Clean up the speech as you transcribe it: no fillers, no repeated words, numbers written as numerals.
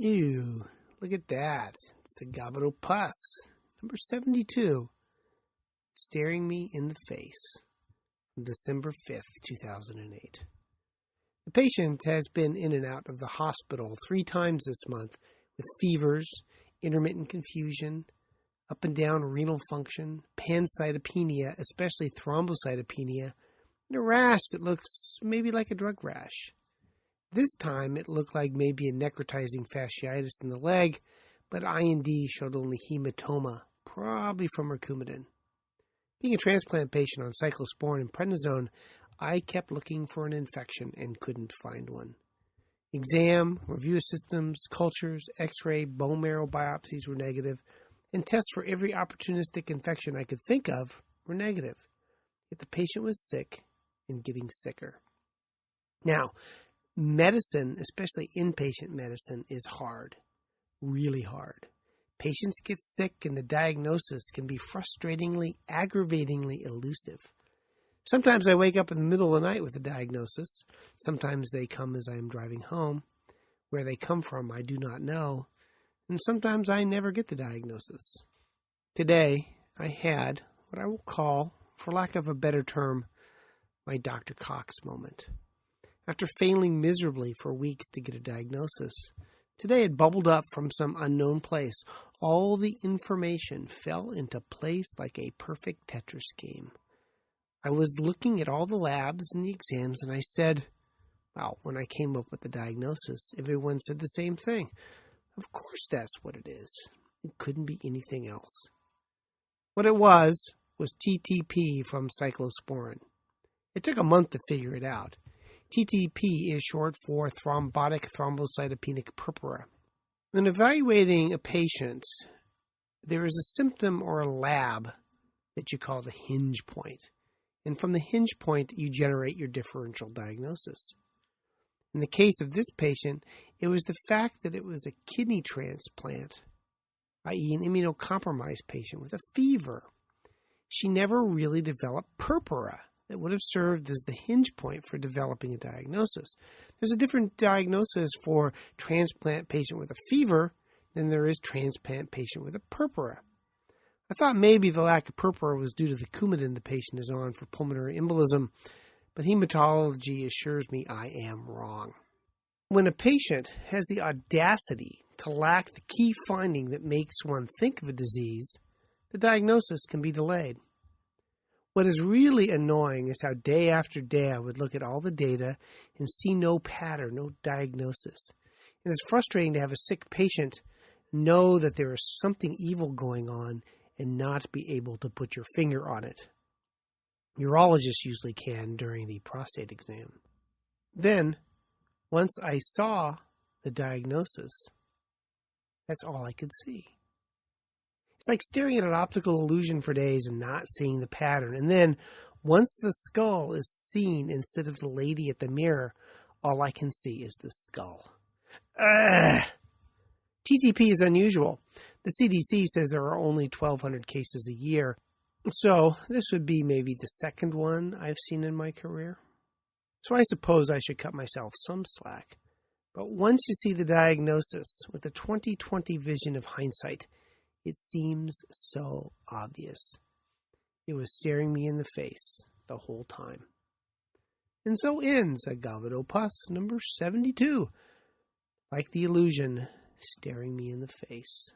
Ew, look at that. It's the Gobbet pus, number 72, staring me in the face, December 5th, 2008. The patient has been in and out of the hospital 3 times this month with fevers, intermittent confusion, up and down renal function, pancytopenia, especially thrombocytopenia, and a rash that looks maybe like a drug rash. This time it looked like maybe a necrotizing fasciitis in the leg, but IND showed only hematoma, probably from Coumadin. Being a transplant patient on cyclosporin and prednisone, I kept looking for an infection and couldn't find one. Exam, review of systems, cultures, x-ray, bone marrow biopsies were negative, and tests for every opportunistic infection I could think of were negative. Yet the patient was sick and getting sicker. Now, medicine, especially inpatient medicine, is hard, really hard. Patients get sick and the diagnosis can be frustratingly, aggravatingly elusive. Sometimes I wake up in the middle of the night with a diagnosis. Sometimes they come as I am driving home. Where they come from, I do not know. And sometimes I never get the diagnosis. Today, I had what I will call, for lack of a better term, my Dr. Cox moment. After failing miserably for weeks to get a diagnosis, today it bubbled up from some unknown place. All the information fell into place like a perfect Tetris game. I was looking at all the labs and the exams, and I said, well, when I came up with the diagnosis, everyone said the same thing. Of course that's what it is. It couldn't be anything else. What it was TTP from cyclosporin. It took a month to figure it out. TTP is short for thrombotic thrombocytopenic purpura. When evaluating a patient, there is a symptom or a lab that you call the hinge point. And from the hinge point, you generate your differential diagnosis. In the case of this patient, it was the fact that it was a kidney transplant, i.e. an immunocompromised patient with a fever. She never really developed purpura that would have served as the hinge point for developing a diagnosis. There's a different diagnosis for transplant patient with a fever than there is transplant patient with a purpura. I thought maybe the lack of purpura was due to the Coumadin the patient is on for pulmonary embolism, but hematology assures me I am wrong. When a patient has the audacity to lack the key finding that makes one think of a disease, the diagnosis can be delayed. What is really annoying is how day after day I would look at all the data and see no pattern, no diagnosis. And it's frustrating to have a sick patient know that there is something evil going on and not be able to put your finger on it. Urologists usually can during the prostate exam. Then, once I saw the diagnosis, that's all I could see. It's like staring at an optical illusion for days and not seeing the pattern. And then, once the skull is seen instead of the lady at the mirror, all I can see is the skull. Ugh! TTP is unusual. The CDC says there are only 1,200 cases a year. So this would be maybe the second one I've seen in my career. So I suppose I should cut myself some slack. But once you see the diagnosis with the 20/20 vision of hindsight, it seems so obvious. It was staring me in the face the whole time. And so ends a Gobbet Opus number 72, like the illusion staring me in the face.